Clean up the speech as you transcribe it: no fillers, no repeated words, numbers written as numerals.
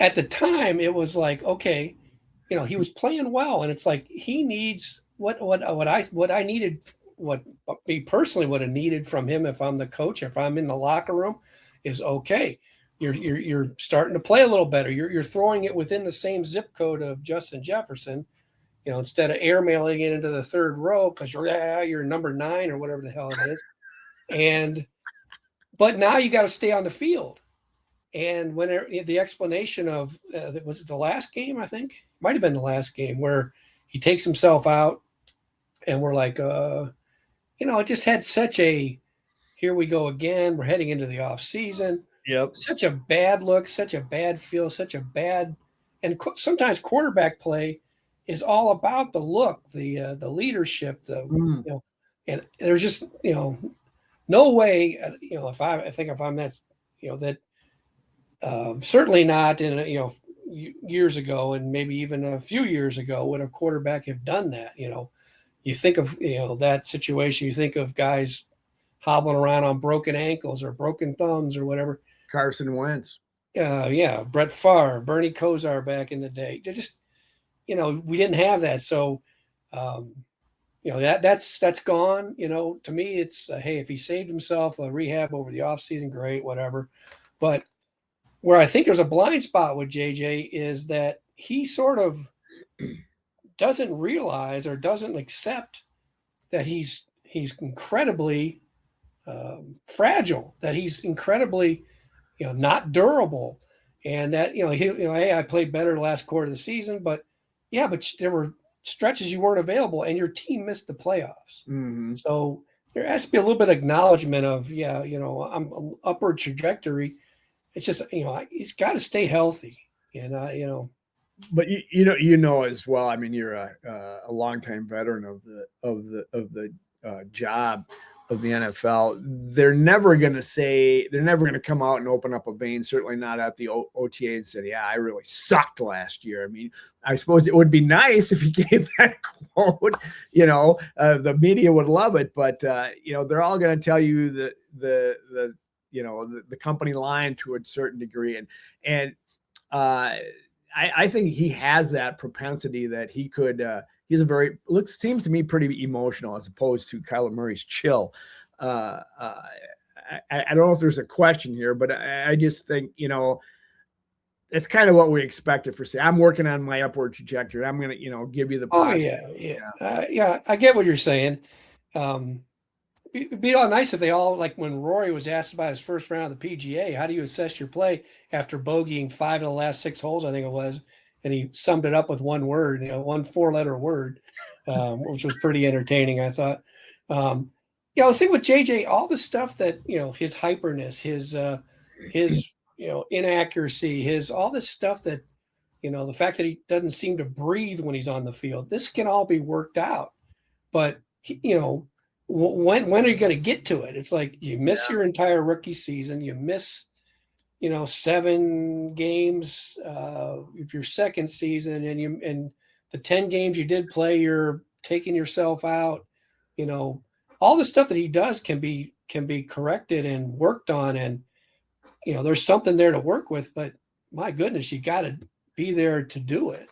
at the time it was like, okay, he was playing well, and it's like he needs what I needed, what me personally would have needed from him if I'm the coach, if I'm in the locker room, is okay. You're starting to play a little better. You're throwing it within the same zip code of Justin Jefferson, instead of airmailing it into the third row because you're number 9 or whatever the hell it is. And but now you got to stay on the field. And when the explanation of was it the last game? I think might have been the last game where he takes himself out, and we're like, it just had such a here we go again. We're heading into the off season. Yep. Such a bad look, such a bad feel, such a bad, and sometimes quarterback play is all about the look, the leadership, and there's just no way, I think if I'm that, that certainly not in years ago, and maybe even a few years ago, would a quarterback have done that? You think of that situation. You think of guys hobbling around on broken ankles or broken thumbs or whatever. Carson Wentz. Yeah, Brett Favre, Bernie Kosar back in the day. They just, we didn't have that. So, that's gone. To me, it's hey, if he saved himself a rehab over the offseason, great, whatever. But where I think there's a blind spot with JJ is that he sort of doesn't realize or doesn't accept that he's incredibly fragile, that he's incredibly not durable, and that hey, I played better last quarter of the season, but there were stretches you weren't available, and your team missed the playoffs. Mm-hmm. So there has to be a little bit of acknowledgement of I'm upward trajectory. It's just he's got to stay healthy, and. But you know as well. I mean, you're a longtime veteran of the job of the NFL. They're never going to come out and open up a vein. Certainly not at the OTA and say, "Yeah, I really sucked last year." I mean, I suppose it would be nice if he gave that quote. The media would love it, but they're all going to tell you the company line to a certain degree, and I think he has that propensity that he could. He's seems to me pretty emotional as opposed to Kyler Murray's chill. I don't know if there's a question here, but I just think it's kind of what we expected for. Say, I'm working on my upward trajectory. I'm going to give you the. Oh yeah. I get what you're saying. It'd be all nice if they all, like when Rory was asked about his first round of the PGA, how do you assess your play after bogeying 5 of the last 6 holes, I think it was, and he summed it up with one word, one 4-letter word, which was pretty entertaining, I thought. The thing with JJ, all the stuff that, his hyperness, his inaccuracy, all this stuff that, the fact that he doesn't seem to breathe when he's on the field, this can all be worked out. But, when are you going to get to it? It's like you miss your entire rookie season. You miss, 7 games of your second season, and the 10 games you did play, you're taking yourself out. All the stuff that he does can be corrected and worked on, and there's something there to work with. But my goodness, you got to be there to do it.